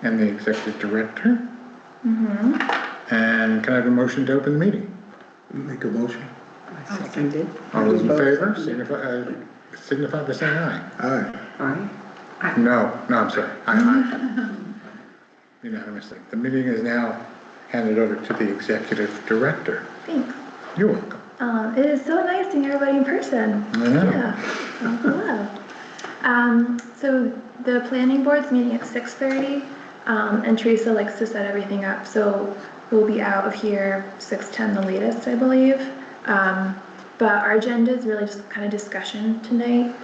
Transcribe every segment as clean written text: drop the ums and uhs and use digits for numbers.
and the executive director. And can I have a motion to open the meeting? Make a motion. I second it. All those in favor, signify by saying aye. Aye. Aye. No, I'm sorry. Aye. Unanimously. The meeting is now handed over to the executive director. Thanks. You're welcome. It is so nice seeing everybody in person. I know. Yeah. Hello. So the planning board's meeting at 6:30, and Teresa likes to set everything up. So we'll be out of here 6:10 the latest, I believe. But our agenda is really just kind of discussion tonight.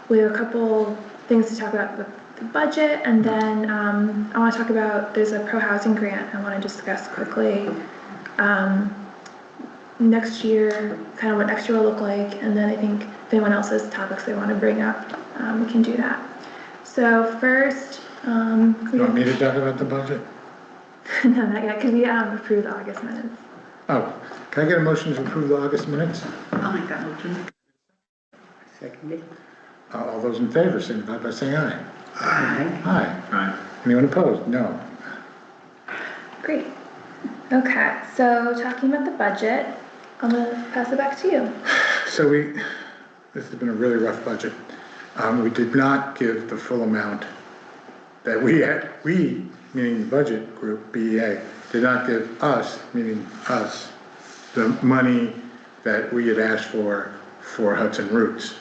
We have a couple things to talk about with the budget, and then I want to talk about, there's a pro-housing grant I want to discuss quickly. Next year, kind of what next year will look like, and then I think if anyone else has topics they want to bring up, we can do that. So first, You want me to talk about the budget? no, not yet, because we approved the August minutes. Oh, can I get a motion to approve the August minutes? I'll make that motion. Second it. All those in favor, signify by saying aye. Aye. Aye. Anyone opposed? No. Great. Okay, so talking about the budget, I'm gonna pass it back to you. So this has been a really rough budget. We did not give the full amount that we, meaning the budget group, BEA, did not give us, meaning us, the money that we had asked for Hudson Roots.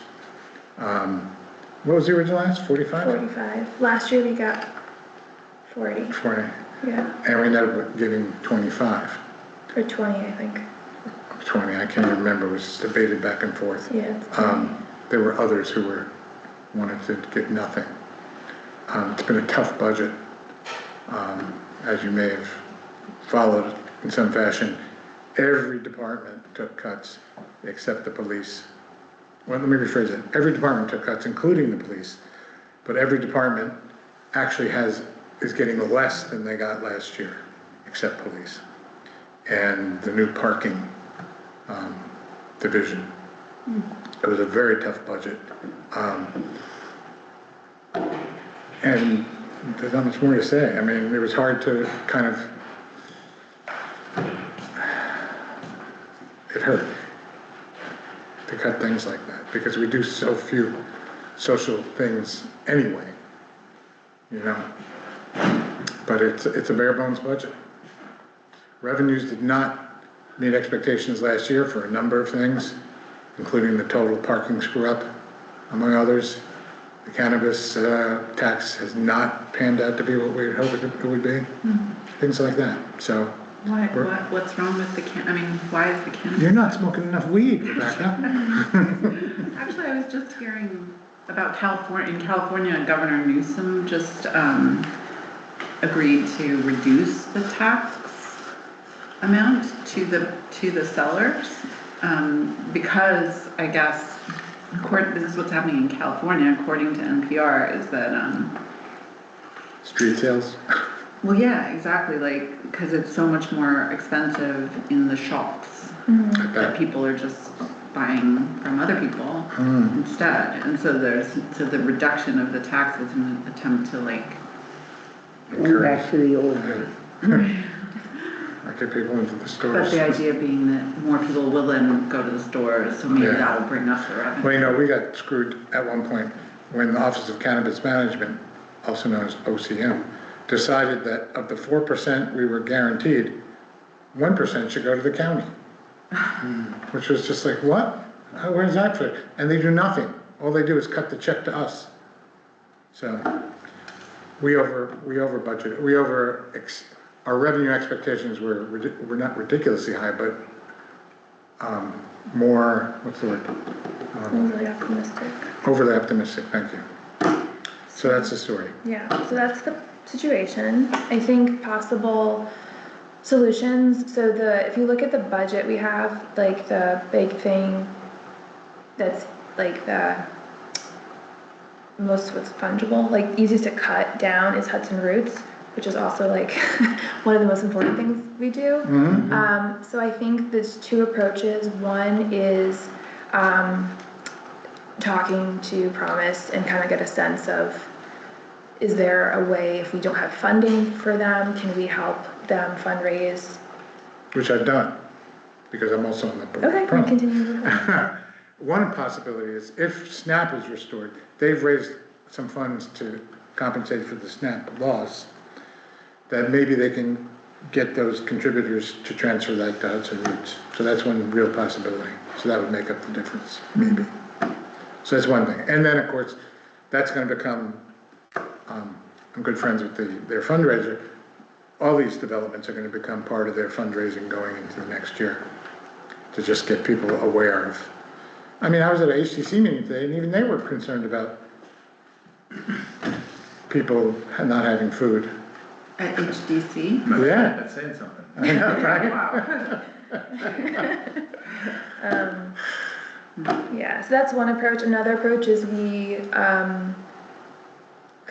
What was the original ask, 45? 45. Last year we got 40. 40. Yeah, And we ended up giving 25. or 20, I think. 20, I can't even remember, it was debated back and forth. Yeah. It's 20. There were others who wanted to get nothing. It's been a tough budget, as you may have followed in some fashion. Every department took cuts except the police. Well, let me rephrase it. Every department took cuts, including the police, but every department actually is getting less than they got last year, except police and the new parking division. It was a very tough budget. And there's not much more to say. I mean, it was hard to kind of, it hurt to cut things like that because we do so few social things anyway, you know. But it's a bare bones budget. Revenues did not meet expectations last year for a number of things, including the total parking screw up, among others. The cannabis tax has not panned out to be what we had hoped it would be. Things like that. So What's wrong with the I mean, why is the cannabis? you're not smoking enough weed, Rebecca. Actually, I was just hearing about California. In California, Governor Newsom just agreed to reduce the tax amount to the sellers because I guess this is what's happening in California, according to NPR, is that Street sales. well, yeah, exactly, like because it's so much more expensive in the shops that people are just buying from other people instead, and so the reduction of the tax is an attempt to like Went back to the old way. I get people into the But stores. the idea being that more people will then go to the stores, so maybe Yeah. that'll bring up the revenue. Well, you know, we got screwed at one point when the Office of Cannabis Management, also known as OCM, decided that of the 4% we were guaranteed, 1% should go to the county. Which was just like, what? Where's that for? And they do nothing. All they do is cut the check to us. So we over budgeted. Our revenue expectations were not ridiculously high, but more, what's the word? Overly optimistic. Overly optimistic, thank you. So that's the story. Yeah, so that's the situation. I think possible solutions. So if you look at the budget, we have like the big thing that's like the most what's fungible, like easiest to cut down is Hudson Roots, which is also like one of the most important things we do. So I think there's two approaches. One is talking to Promise and kind of get a sense of is there a way, if we don't have funding for them, can we help them fundraise? Which I've done, because I'm also on the board. Okay, we continue with that. One possibility is if SNAP is restored, they've raised some funds to compensate for the SNAP loss, that maybe they can get those contributors to transfer that to Hudson Roots. So that's one real possibility. So that would make up the difference, maybe. So that's one thing. And then, of course, that's gonna become, I'm good friends with their fundraiser. All these developments are gonna become part of their fundraising going into the next year, to just get people aware of. I mean, I was at a HTC meeting today, and even they were concerned about people not having food. At HDC? Yeah. That's saying something. I know, right? Wow. Yeah, so that's one approach. Another approach is we kind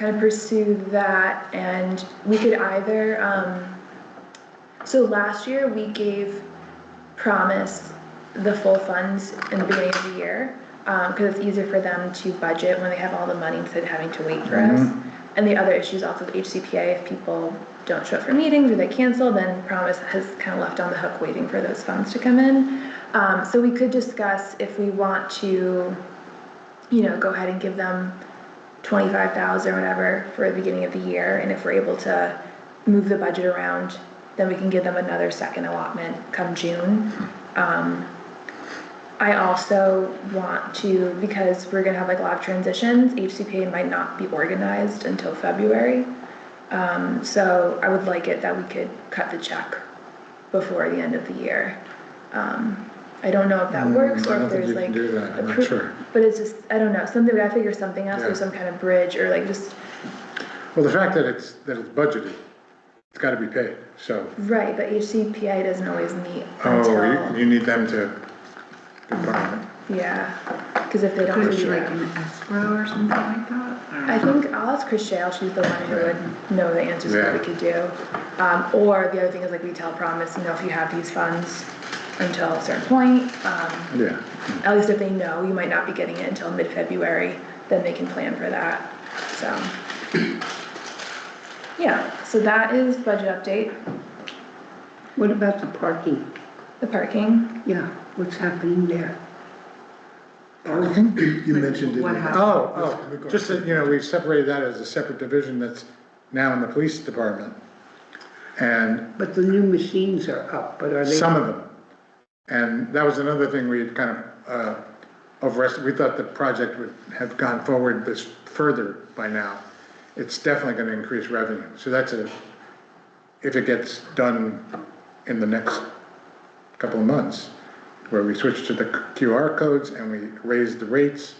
of pursue that, and we could either, so last year we gave Promise the full funds in the beginning of the year, because it's easier for them to budget when they have all the money instead of having to wait for us. And the other issue is also with HCPA, if people don't show up for meetings or they cancel, then Promise has kind of left on the hook waiting for those funds to come in. So we could discuss if we want to, you know, go ahead and give them 25,000 or whatever for the beginning of the year, and if we're able to move the budget around, then we can give them another second allotment come June. I also want to, because we're gonna have like a lot of transitions, HCPA might not be organized until February. So I would like it that we could cut the check before the end of the year. I don't know if that works, I or don't if think there's you can like. do that. I'm not sure. But it's just, I don't know, something, we gotta figure something else, Yeah. or some kind of bridge, or like just, Well, the fact that it's budgeted, it's gotta be paid, so. right, but HCPA doesn't always meet Oh, until, you need them to be part of it. yeah, cause if they don't. Could it do be like that- an escrow or something like that? I think I'll ask Chris Shale, she's the one who would know the answers to what we Yeah. could do. Or the other thing is like we tell Promise, you know, if you have these funds until a certain point, Yeah, at least if they know you might not be getting it until mid-February, then they can plan for that, so. Yeah, so that is budget update, What about the parking? the parking. Yeah, what's happening there? You mentioned it. What happened? oh, just that, you know, we've separated that as a separate division that's now in the police department. And But the new machines are up, but are they? some of them. And that was another thing we had kind of, we thought the project would have gone forward this further by now. It's definitely gonna increase revenue, so that's if it gets done in the next couple of months, where we switch to the QR codes and we raise the rates,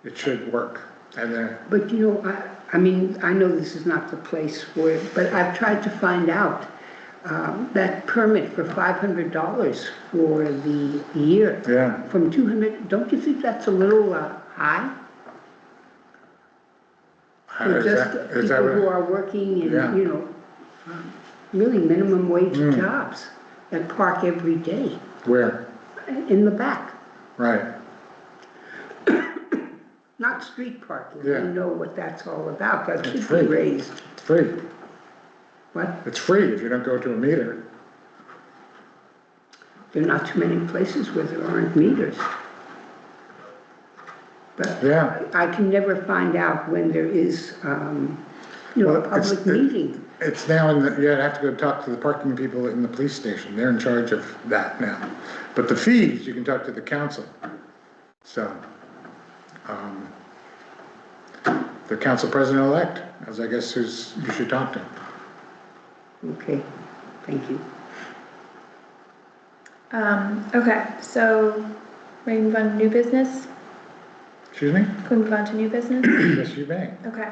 it should work. And But you know, I mean, I know this is not the place for it, but I've tried to find out, that permit for $500 for the year. Yeah. From 200, don't you think that's a little, high? For is just that people who what- are working Yeah. in, you know, really minimum wage Mm. jobs that park every day where, in the back, right, not street parking. Yeah. I know what that's all about, that It's should free. be raised. it's free. What? It's free if you don't go to a meter. There are not too many places where there aren't meters. But Yeah. I can never find out when there is, you know, a Well, public meeting. It's now in the, you have to go talk to the parking people in the police station, they're in charge of that now. But the fees, you can talk to the council. So, the council president-elect, as I guess who's, you should talk to. Okay, thank you. Okay, so, ready to move on to new business? Excuse me? Can we move on to new business? Yes, you may. Okay.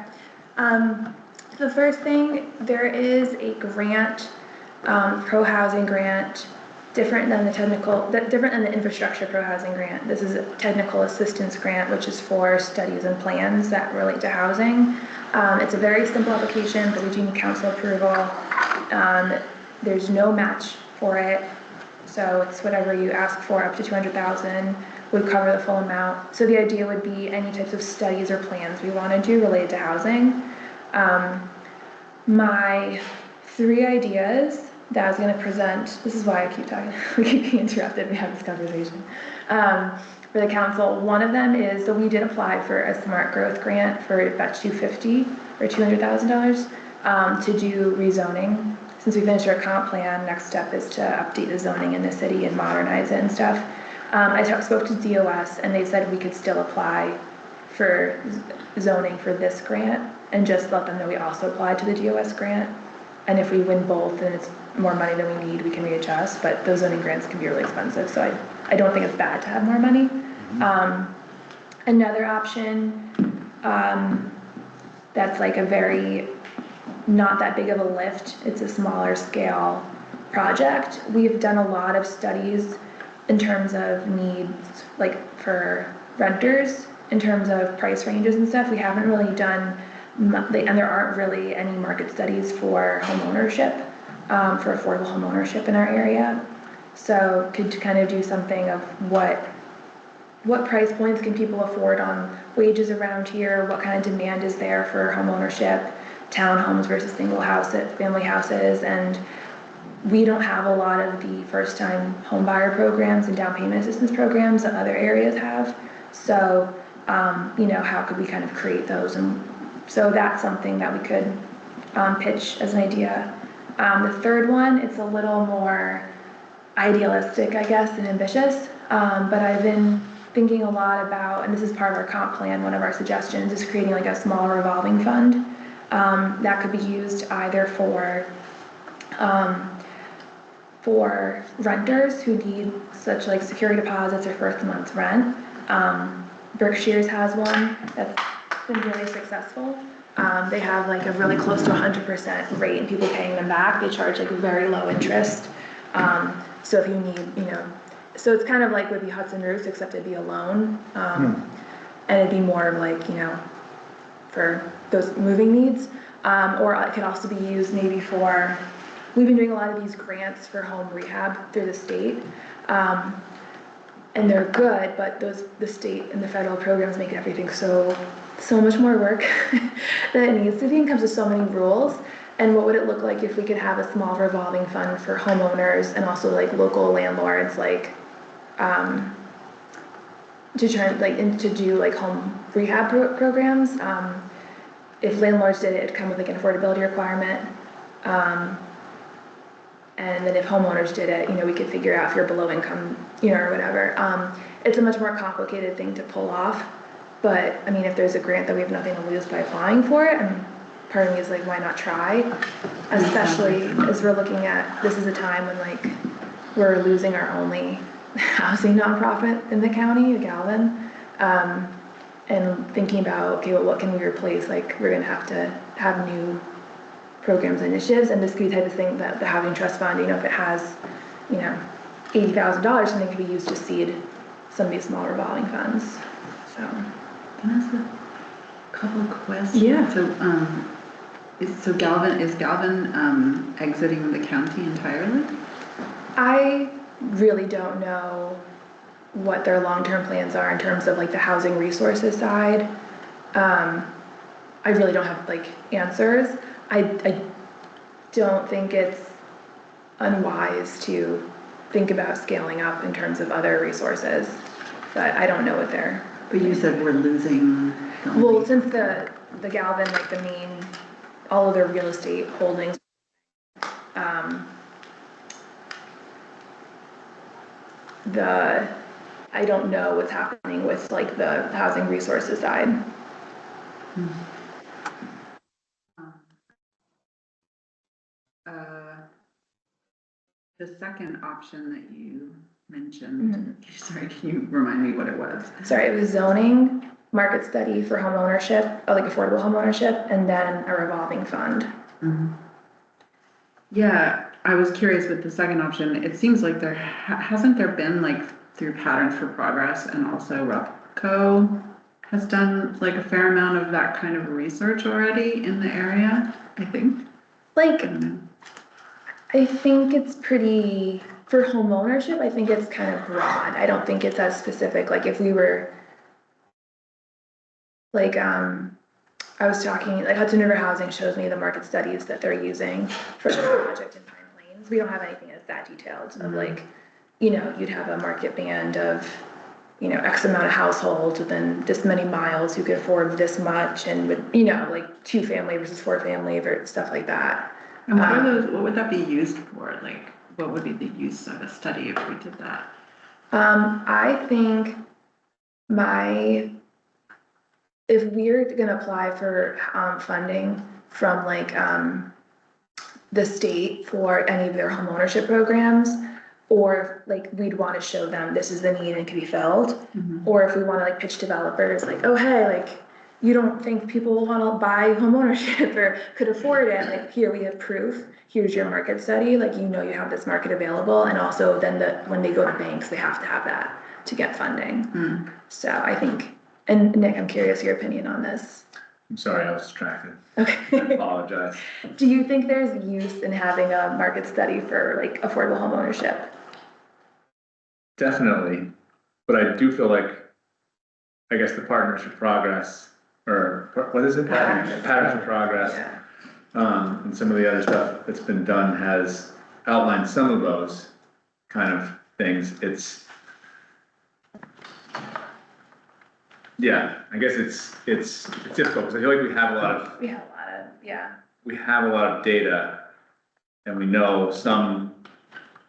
The first thing, there is a grant, pro-housing grant, different than the infrastructure pro-housing grant. This is a technical assistance grant, which is for studies and plans that relate to housing. It's a very simple application, but we do need council approval. There's no match for it, so it's whatever you ask for, up to 200,000 would cover the full amount. So the idea would be any types of studies or plans we want to do related to housing. My 3 ideas that I was gonna present, this is why I keep talking, we keep getting interrupted, we have this conversation. For the council, one of them is, so we did apply for a smart growth grant for about $250 or $200,000 to do rezoning. Since we finished our comp plan, next step is to update the zoning in the city and modernize it and stuff. I spoke to DOS and they said we could still apply for zoning for this grant and just let them know we also applied to the DOS grant. And if we win both and it's more money than we need, we can readjust, but those zoning grants can be really expensive, so I don't think it's bad to have more money. Another option, that's like a very, not that big of a lift, it's a smaller scale project. We've done a lot of studies in terms of needs, like for renters, in terms of price ranges and stuff. We haven't really done, and there aren't really any market studies for home ownership, for affordable home ownership in our area. So could kind of do something of what price points can people afford on wages around here, what kind of demand is there for home ownership, townhomes versus single houses, family houses, and we don't have a lot of the first time home buyer programs and down payment assistance programs that other areas have. So, you know, how could we kind of create those? And so that's something that we could pitch as an idea. The third one, it's a little more idealistic, I guess, and ambitious, but I've been thinking a lot about, and this is part of our comp plan, one of our suggestions is creating like a small revolving fund that could be used either for renters who need such like security deposits or first month's rent. Berkshire's has one that's been really successful. They have like a really close to 100% rate and people paying them back. They charge like a very low interest. So if you need, you know, so it's kind of like would be Hudson Roofs, except it'd be a loan. And it'd be more of like, you know, for those moving needs. Or it could also be used maybe for, we've been doing a lot of these grants for home rehab through the state. And they're good, but the state and the federal programs make everything so much more work than it needs to be and comes with so many rules. And what would it look like if we could have a small revolving fund for homeowners and also like local landlords, like to do like home rehab programs. If landlords did it, it'd come with like an affordability requirement. And then if homeowners did it, you know, we could figure out if you're below income, you know, or whatever. It's a much more complicated thing to pull off. But I mean, if there's a grant that we have nothing to lose by applying for it, and part of me is like, why not try? Especially as we're looking at, this is a time when like, we're losing our only housing nonprofit in the county, Galvin. And thinking about, okay, well, what can we replace? Like, we're gonna have to have new programs and initiatives, and this could be the type of thing that the Housing Trust Fund, you know, if it has, you know, $80,000, something could be used to seed some of these small revolving funds, so. Can I ask a couple of questions? Yeah. So Galvin exiting the county entirely? I really don't know what their long-term plans are in terms of like the housing resources side. I really don't have like answers. I don't think it's unwise to think about scaling up in terms of other resources, but I don't know what they're. But you said we're losing. Well, since the Galvin, like the main, all of their real estate holdings, I don't know what's happening with like the housing resources side. The second option that you mentioned, sorry, can you remind me what it was? Sorry, it was zoning, market study for home ownership, or like affordable home ownership, and then a revolving fund. Yeah, I was curious with the second option. It seems like there hasn't there been like through Patterns for Progress, and also RUPCO has done like a fair amount of that kind of research already in the area, I think. Like, I think it's pretty, for home ownership, I think it's kind of broad. I don't think it's as specific. Like if we were, like, I I was talking, like Hudson River Housing shows me the market studies that they're using for the project in Pine Plains. We don't have anything that's that detailed of like, you know, you'd have a market band of, you know, X amount of households within this many miles who could afford this much and with, you know, like 2-family versus 4-family or stuff like that. And what are those, what would that be used for? Like, what would be the use of a study if we did that? I think if we're gonna apply for, funding from like, the state for any of their homeownership programs, or like we'd wanna show them this is the need and it can be filled, or if we wanna like pitch developers, like, oh, hey, like, you don't think people will wanna buy homeownership or could afford it, like, here we have proof, here's your market study, like, you know you have this market available, and also then when they go to banks, they have to have that to get funding. So I think, and Nick, I'm curious your opinion on this. I'm sorry, I was distracted. I Okay. apologize. Do you think there's use in having a market study for like affordable homeownership? Definitely, but I do feel like, I guess the partnership progress, or what is it? Patterns of progress. Yeah. And some of the other stuff that's been done has outlined some of those kind of things. Yeah, I guess it's difficult, because I feel like we have a lot of data, and we know some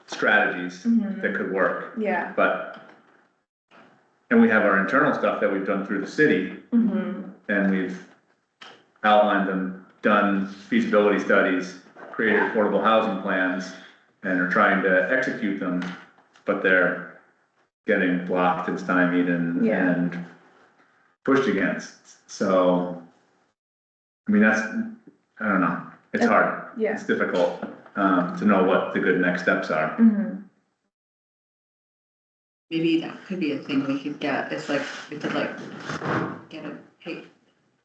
strategies that could work. Yeah. And we have our internal stuff that we've done through the city, and we've outlined them, done feasibility studies, created affordable housing plans, and are trying to execute them, but they're getting blocked and stymied and pushed against. So, I mean, I don't know, it's hard. Yeah. It's difficult to know what the good next steps are. Maybe that could be a thing we could get, it's like, we could like,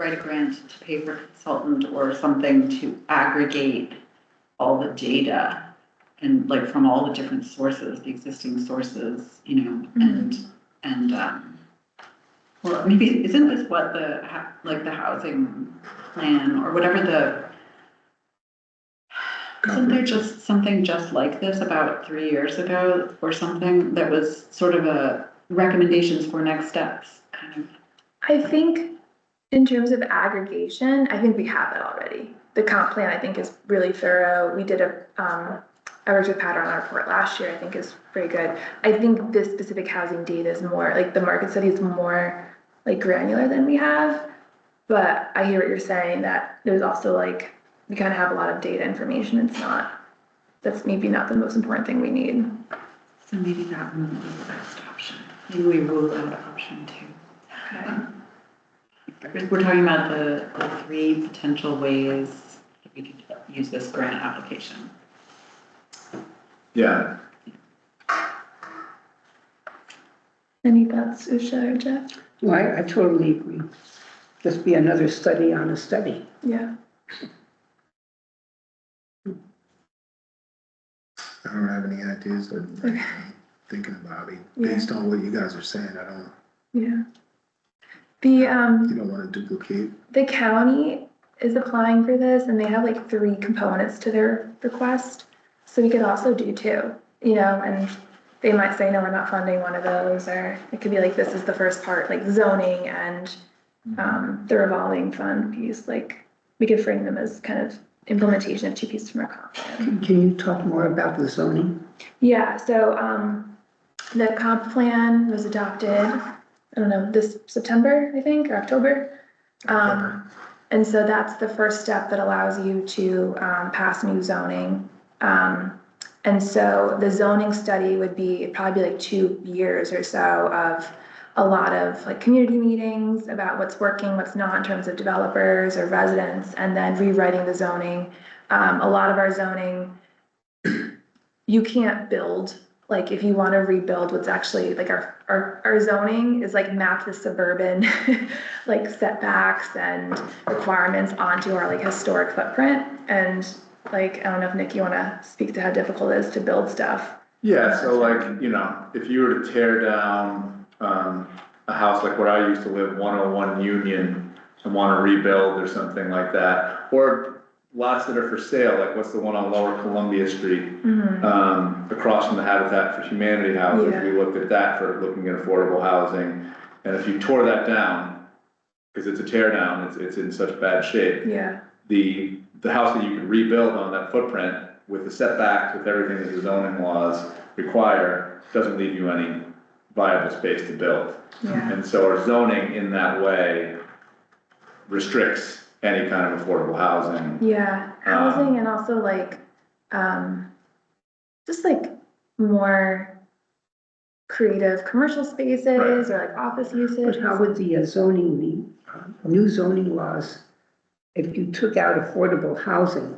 write a grant to pay for a consultant or something to aggregate all the data and like from all the different sources, the existing sources, you know, and well, maybe, isn't this what the housing plan or whatever isn't there just something just like this about 3 years ago or something that was sort of a recommendations for next steps kind of? I think in terms of aggregation, I think we have it already. The comp plan, I think, is really thorough. We did I worked with Pat on our report last year, I think is very good. I think this specific housing data is more, like the market study is more like granular than we have. But I hear what you're saying, that there's also like, we kind of have a lot of data information. That's maybe not the most important thing we need. So maybe that one would be the best option. Maybe we rule out option 2. Okay. We're talking about the 3 potential ways that we could use this grant application. Yeah. Any thoughts, Usha or Jeff? Well, I totally agree. Just be another study on a study. Yeah. I don't have any ideas or Okay. thinking about it. Yeah. Based on what you guys are saying, Yeah. you don't want to duplicate. The county is applying for this, and they have like 3 components to their request. So we could also do 2, you know, and they might say, no, we're not funding one of those, or it could be like, this is the first part, like zoning and the revolving fund piece. Like, we could frame them as kind of implementation of 2 pieces from our comp plan. Can you talk more about the zoning? Yeah, so the comp plan was adopted, I don't know, this September, I think, or October. And so that's the first step that allows you to pass new zoning. And so the zoning study would be, it'd probably be like 2 years or so of a lot of like community meetings about what's working, what's not in terms of developers or residents, and then rewriting the zoning. A lot of our zoning, you can't build, like if you want to rebuild what's actually like our zoning is like map the suburban like setbacks and requirements onto our like historic footprint. And like, I don't know if Nick, you want to speak to how difficult it is to build stuff. Yeah, so like, you know, if you were to tear down a house like where I used to live, 101 Union, and wanna rebuild or something like that, or lots that are for sale, like what's the one on Lower Columbia Street? Across from the Habitat for Humanity houses, Yeah. we looked at that for looking at affordable housing, and if you tore that down, cause it's a tear down, it's in such bad shape, Yeah, the house that you could rebuild on that footprint with the setbacks, with everything that the zoning laws require, doesn't leave you any viable space to build. yeah, And so our zoning in that way restricts any kind of affordable housing. yeah, housing and also like, just like more creative commercial spaces Right. or like office usage. But how would the zoning, the new zoning laws, if you took out affordable housing,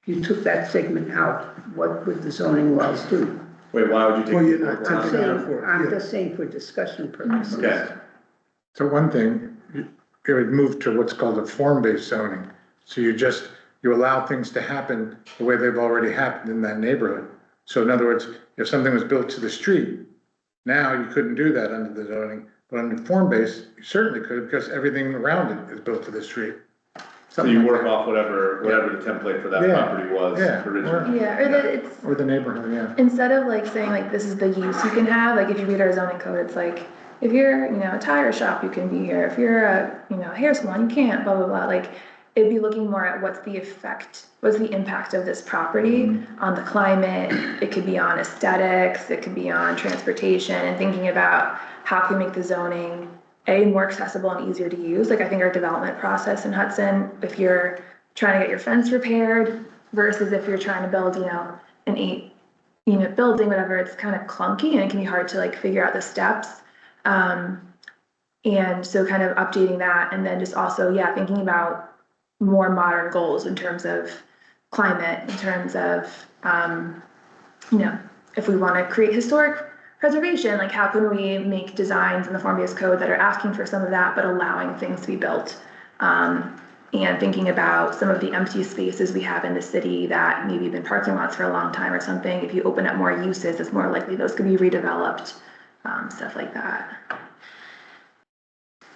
if you took that segment out, what would the zoning laws do? Wait, why would you take? Well, you're not affordable I'm taking housing? out saying, I'm just saying for discussion purposes. Okay, So one thing, it would move to what's called a form-based zoning. So you allow things to happen the way they've already happened in that neighborhood. So in other words, if something was built to the street, now you couldn't do that under the zoning, but under form-based, you certainly could because everything around it is built to the street. so Something you like work that. off whatever the template for that Yeah, property was yeah, originally. Yeah, or that it's, Or the neighborhood, yeah. instead of like saying like this is the use you can have, like if you read our zoning code, it's like, if you're, a tire shop, you can be here, if you're a, hair salon, you can't, blah, blah, blah, like, it'd be looking more at what's the impact of this property on the climate, it could be on aesthetics, it could be on transportation, and thinking about how can we make the zoning more accessible and easier to use. Like I think our development process in Hudson, if you're trying to get your fence repaired versus if you're trying to build, an 8-unit building, whatever, it's kind of clunky and it can be hard to like figure out the steps. And so kind of updating that, and then just also, thinking about more modern goals in terms of climate, in terms of, if we want to create historic preservation, like how can we make designs in the form-based code that are asking for some of that, but allowing things to be built? And thinking about some of the empty spaces we have in the city that maybe have been parking lots for a long time or something. If you open up more uses, it's more likely those could be redeveloped, stuff like that.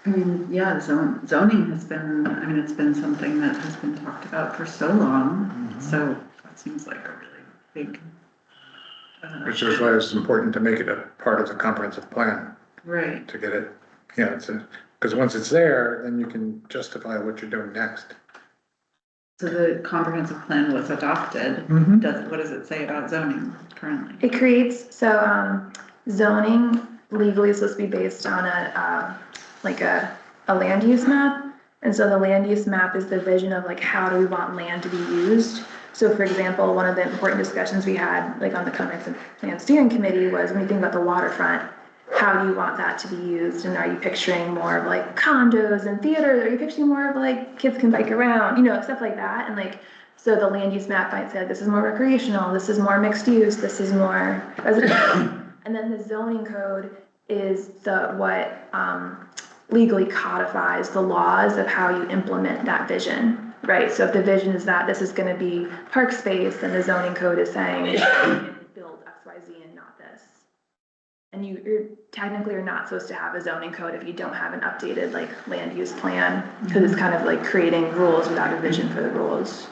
I mean, yeah, zoning has been, it's been something that has been talked about for so long, so that seems like a really big. Which is why it's important to make it a part of the comprehensive plan, Right, to get it, because once it's there, then you can justify what you're doing next. so the comprehensive plan was adopted, what does it say about zoning currently? It creates, zoning legally is supposed to be based on a land use map. And so the land use map is the vision of like, how do we want land to be used? So for example, one of the important discussions we had like on the comprehensive plan steering committee was when you think about the waterfront, how do you want that to be used? And are you picturing more of like condos and theaters? Are you picturing more of like kids can bike around, stuff like that? And like, so the land use map might say, this is more recreational, this is more mixed use, this is more residential. And then the zoning code is what legally codifies the laws of how you implement that vision, right? So if the vision is that this is going to be park space, then the zoning code is saying you can build X, Y, Z and not this. And you're technically are not supposed to have a zoning code if you don't have an updated like land use plan, because it's kind of like creating rules without a vision for the rules.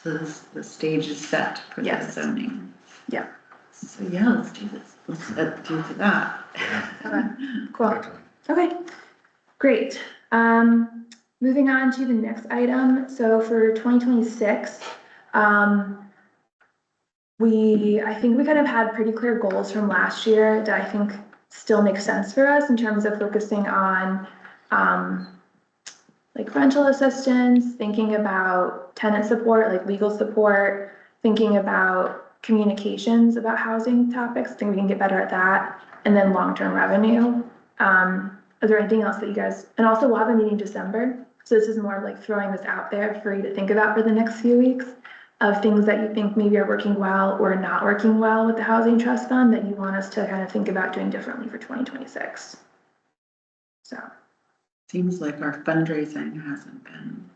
So the stage is set for the Yes. zoning. Yeah. So yeah, let's do this, let's do that. Okay, cool. Definitely. Okay, great. Moving on to the next item. So for 2026, I think we kind of had pretty clear goals from last year that I think still make sense for us in terms of focusing on like rental assistance, thinking about tenant support, like legal support, thinking about communications about housing topics. I think we can get better at that. And then long-term revenue. Is there anything else that you guys, and also we'll have a meeting in December. So this is more of like throwing this out there for you to think about for the next few weeks of things that you think maybe are working well or not working well with the Housing Trust Fund that you want us to kind of think about doing differently for 2026. So. Seems like our fundraising hasn't been,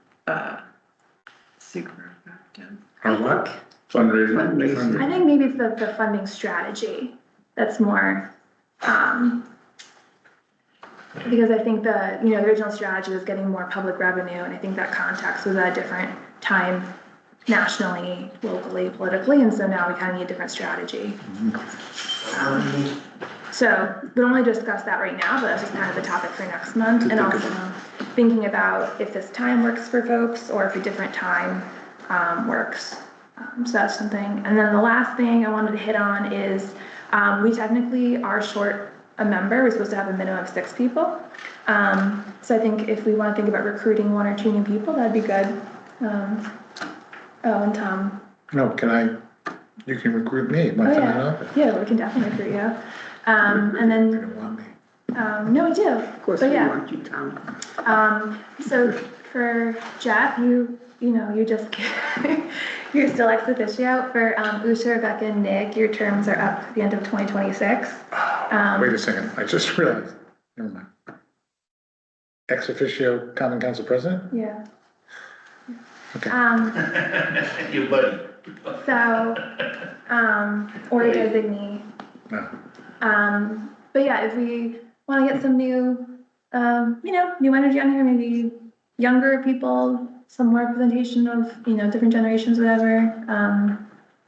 super effective. Or what? Fundraising. Fundraising. I think maybe it's the funding strategy that's more, Because I think the original strategy was getting more public revenue, and I think that context was at a different time nationally, locally, politically, and so now we kind of need a different strategy. So we don't want to discuss that right now, but that's just kind of the topic for next month, and also thinking about if this time works for folks, or if a different time works. So that's something, and then the last thing I wanted to hit on is, we technically are short a member, we're supposed to have a minimum of 6 people. So I think if we want to think about recruiting 1 or 2 new people, that'd be good. Oh, and Tom. No, you can recruit me, Oh, my time yeah, office. yeah, we can definitely recruit you. And You then, don't want me. no, we do. Of course, But we yeah. want you, Tom. So for Jeff, you just, you're still ex officio. For Usha, Rebecca, and Nick, your terms are up at the end of 2026. Wait a second, I just realized, never mind. Ex officio common council president? Yeah. Okay. You buddy. So, or a designee. No. But yeah, if we want to get some new, new energy on here, maybe younger people, some more representation of, different generations, whatever,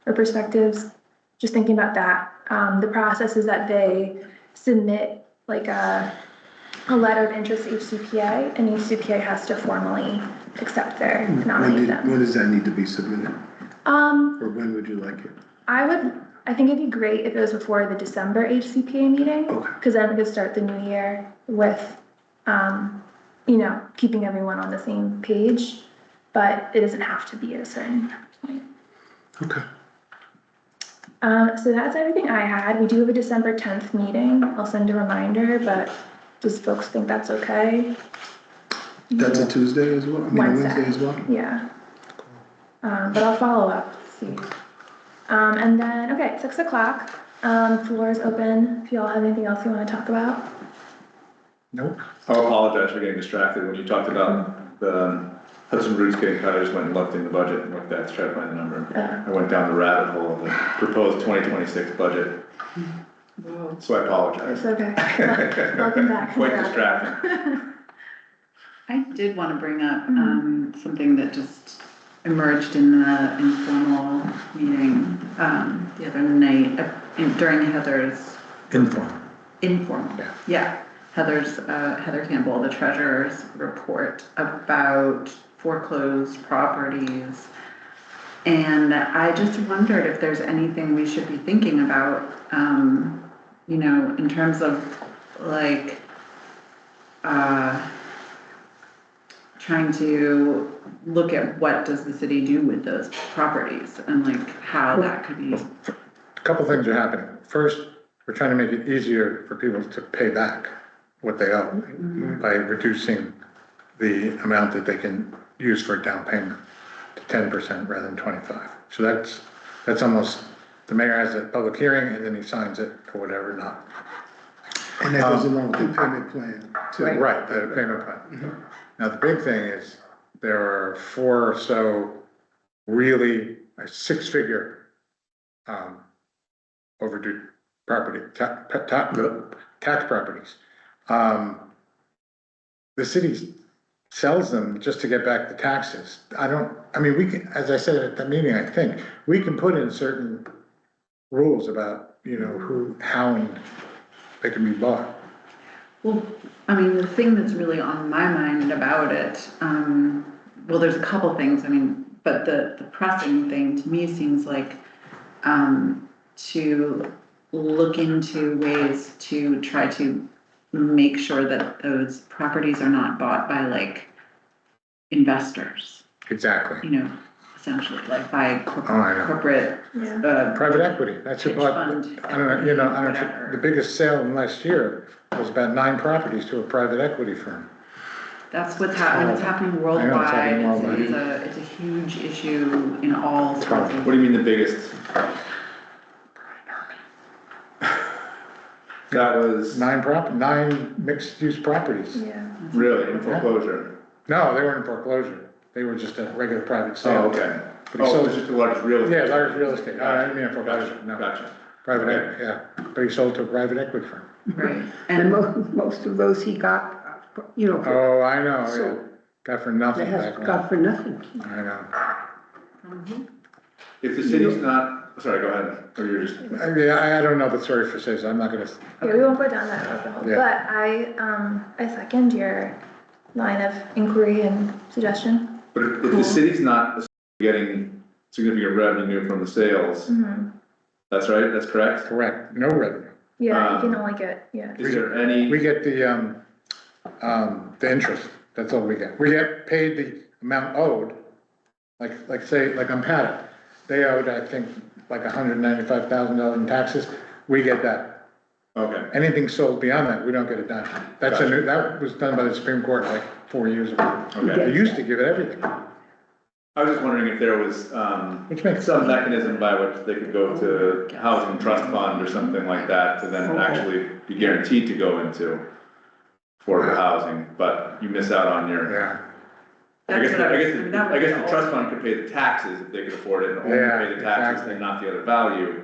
or perspectives, just thinking about that. The process is that they submit like a letter of interest to Mm. HCPA, and HCPA has to formally accept their, nominate them. When does that need to be submitted? Or when would you like it? I think it'd be great if it was before the December HCPA meeting. Okay. Cause then we could start the new year with, keeping everyone on the same page, but it doesn't have to be at a certain point. Okay. So that's everything I had. We do have a December 10th meeting. I'll send a reminder, but does folks think that's okay? That's a Tuesday as well? I mean, a Wednesday as well? Yeah. But I'll follow up, see. And then, okay, 6 o'clock, floor is open. If you all have anything else you want to talk about. Nope. I'll apologize for getting distracted. When you talked about the Hudson Roots getting cut, I just went and looked in the budget and looked at to try to find the number. I went down the rabbit hole of the proposed 2026 budget. So I apologize. It's okay. Welcome back. Quite distracting. I did want to bring up, something that just emerged in the informal meeting, the other night, during Heather's informal, Yeah. Heather Campbell, the treasurer's report about foreclosed properties. And I just wondered if there's anything we should be thinking about, in terms of like, trying to look at what does the city do with those properties and like how that could be. A couple things are happening. First, we're trying to make it easier for people to pay back what they owe by reducing the amount that they can use for a down payment to 10% rather than 25. So that's almost, the mayor has a public hearing and then he signs it or whatever, not. And that goes along with the payment plan too. Right, the payment plan. Now, the big thing is there are 4 or so really 6-figure overdue property, tax properties. The city sells them just to get back the taxes. We can, as I said at the meeting, I think, we can put in certain rules about, who, how, and they can be bought. Well, the thing that's really on my mind about it, there's a couple things, but the pressing thing to me seems like, to look into ways to try to make sure that those properties are not bought by like investors, Exactly. essentially, like by I know. corporate, Private equity, that's who Hedge bought, fund, I don't know, whatever. the biggest sale in last year was about 9 properties to a private equity firm. that's what's happening, it's happening worldwide. I know, it's happening worldwide. It's a huge issue in all sorts of. What do you mean the biggest? That was 9 mixed-use properties. Yeah. really in foreclosure. No, they weren't in foreclosure, they were just a regular private Oh, sale. okay. But he Oh, sold it's just a large real estate. Yeah, large real estate, I didn't mean foreclosure, no. Gotcha. private equity, yeah, but he sold to a private equity firm. Right, And and most of those he got, you know, Oh, I know, yeah, So- got for they nothing have back then, got for nothing. I know. If the city's not, sorry, go ahead, or you're just, Yeah, I don't know the story for Cesar, I'm not gonna, Yeah, we won't go down that rabbit hole, Yeah. but I second your line of inquiry and suggestion. but if the city's not getting significant revenue from the sales, that's right, that's correct? correct, no revenue. Yeah, you can only get, yeah. Is there any? We get the interest, that's all we get. We get paid the amount owed, like say, like on Paddock. They owed, I think, like $195,000 in taxes, we get that. Okay, Anything sold beyond that, we don't get a dime. That's a new, that was done by the Supreme Court like 4 years ago. okay. They used to give it everything, I was just wondering if there was, which makes some sense. mechanism by which they could go to housing trust fund or something like that to then actually be guaranteed to go into affordable housing, but you miss out on your. Yeah, I guess, that's what I I guess, was. I guess the trust fund could pay the taxes if they could afford it and only Yeah, pay the taxes exactly. and not the other value.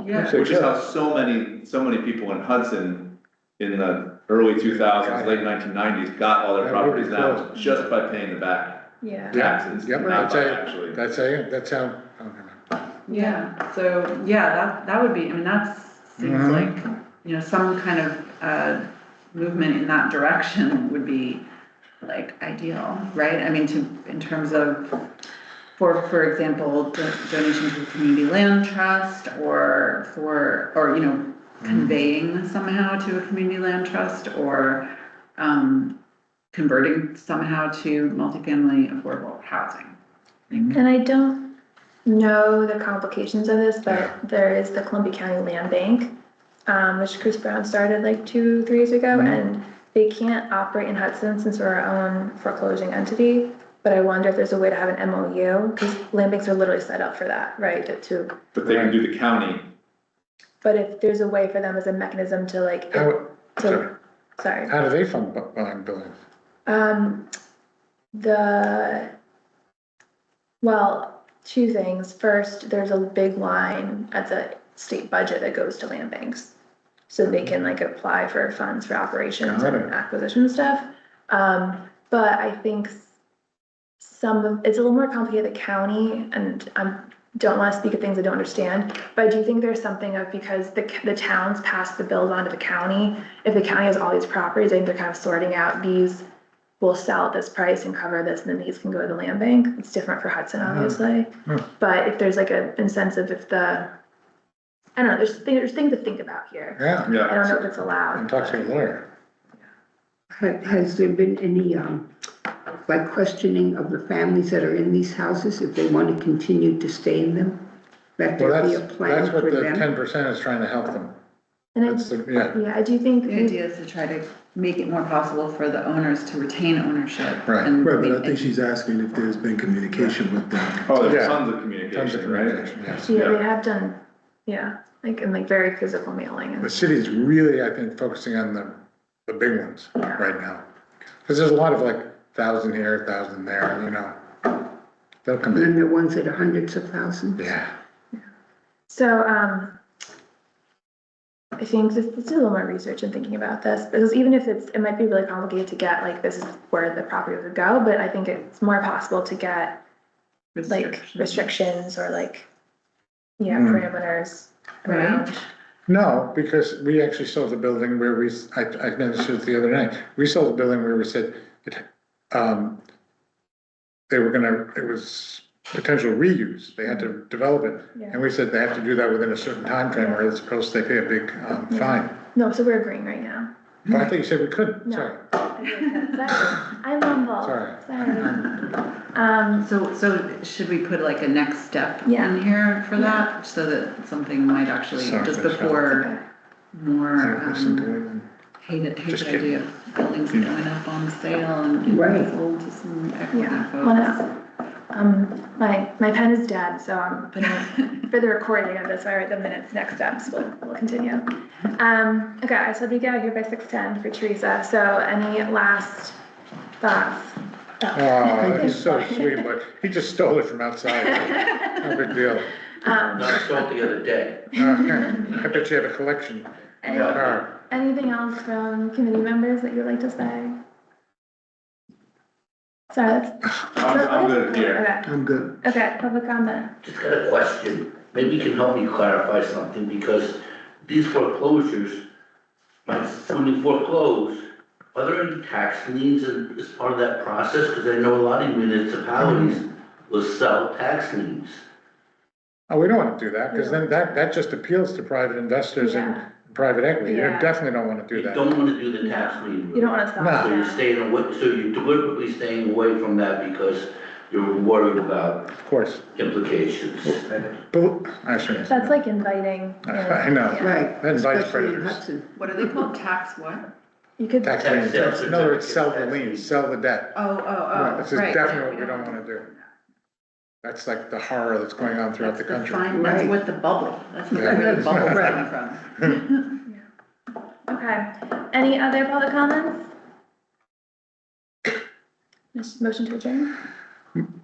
Yeah, Which is how so many people in Hudson in the early 2000s, late 1990s got all their That would be properties now cool. just by paying the back Yeah. taxes, Yep, not that's by how, actually. that's how, okay. yeah, so, yeah, that would be, I mean, that seems Mhm. like, you know, some kind of, movement in that direction would be like ideal, right? I mean, in terms of, for example, donation to the community land trust or you know, conveying somehow to a community land trust or, converting somehow to multifamily affordable housing. And I don't know the complications of this, Yeah. but there is the Columbia County Land Bank, which Chris Brown started like 2-3 years ago, and they can't operate in Hudson since we're our own foreclosing entity. But I wonder if there's a way to have an MOU, because land banks are literally set up for that, right? But they can do the county. But if there's a way for them as a mechanism to like, How, sorry, sorry. how do they fund buying buildings? Well, two things. First, there's a big line at the state budget that goes to land banks. So they can like apply for funds for operations Got and it. acquisition stuff. But I think it's a little more complicated at the county, and don't want to speak of things I don't understand, but I do think there's something of, because the towns pass the bills on to the county. If the county has all these properties, I think they're kind of sorting out, these will sell at this price and cover this, and then these can go to the land bank. It's different for Hudson, obviously. But if there's like an incentive, I don't know, there's things to think about here. Yeah, I don't know if it's and allowed. talk to a lawyer. Has there been any, like questioning of the families that are in these houses, if they want to continue to stay in them? That Well, there be a that's plan what for the them? 10% is trying to help them. And That's the, yeah, yeah, I do think, The idea is to try to make it more possible for the owners to retain ownership. Right. and- Right, but I think she's asking if there's been communication with them. Oh, Yeah. there's tons of tons of communication, right? communication, yes. yeah, Yeah. they have done, yeah, like, and like very physical mailing The and, city's really, I think, focusing on the big ones Yeah. right now. Cause there's a lot of like 1,000 here, 1,000 there, you know. They'll come And in, the ones that are hundreds of thousands? yeah. so, I think let's do a little more research and thinking about this, because even if it might be really complicated to get, like, this is where the property would go, but I think it's more possible to get, like, restrictions or like, yeah, parameters around. No, because we actually sold the building where I mentioned it the other night, we sold the building where we said, it was potential reuse, they had to develop it. Yeah. And we said they have to do that within a certain time frame, or else they pay a big, fine. No, so we're agreeing right now. But I think you said we couldn't, No. sorry, Sorry, I'm humble. Sorry. So should we put like a next step Yeah. in here for that, so that something might actually, Sorry, just that's before Okay. more, I don't listen to it, and hate Just the kidding. idea of buildings going up on sale and Right. being sold to some equity Yeah, folks. well, my pen is dead, so I'm putting, for the recording of this, I write the minutes, next steps, we'll continue. Okay, I said we get out here by 6:10 for Teresa, so any last thoughts? Oh, he's so sweet, but he just stole it from outside, no big deal. Not sold the other day. I bet you have a collection in your car. Anything else from committee members that you'd like to say? Sorry, I'm good here. I'm good. Okay, public comment. Just got a question. Maybe you can help me clarify something, because these foreclosures, like, when you foreclose, are there any tax liens as part of that process? Because I know a lot of municipalities will sell tax liens. Oh, we don't wanna do that, cause then that just appeals to private investors and Yeah. private equity. You Yeah. definitely don't wanna do You that. don't want to do the tax lien. You don't wanna stop No. So you're that. staying away, so you're deliberately staying away from that because you're worried about Of course. implications. But, I shouldn't. That's like inviting. I know. Yeah. Right, That invites especially in predators. Hudson. What are they called, tax what? You could, Tax Tax liens, sales in other words, sell the certificates, liens, tax sell the debt. Oh, This is definitely what we don't wanna do. That's like the horror that's going on throughout the country. That's Right. what the bubble, that's what Yeah. the bubble's coming from. okay. Any other public comments? Motion to adjourn?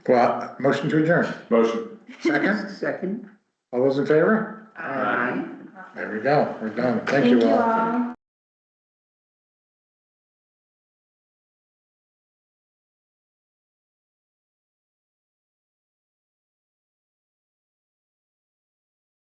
Well, motion to adjourn. Motion. Second? Second. All those in favor? Aye. There we go, we're done. Thank you all. all.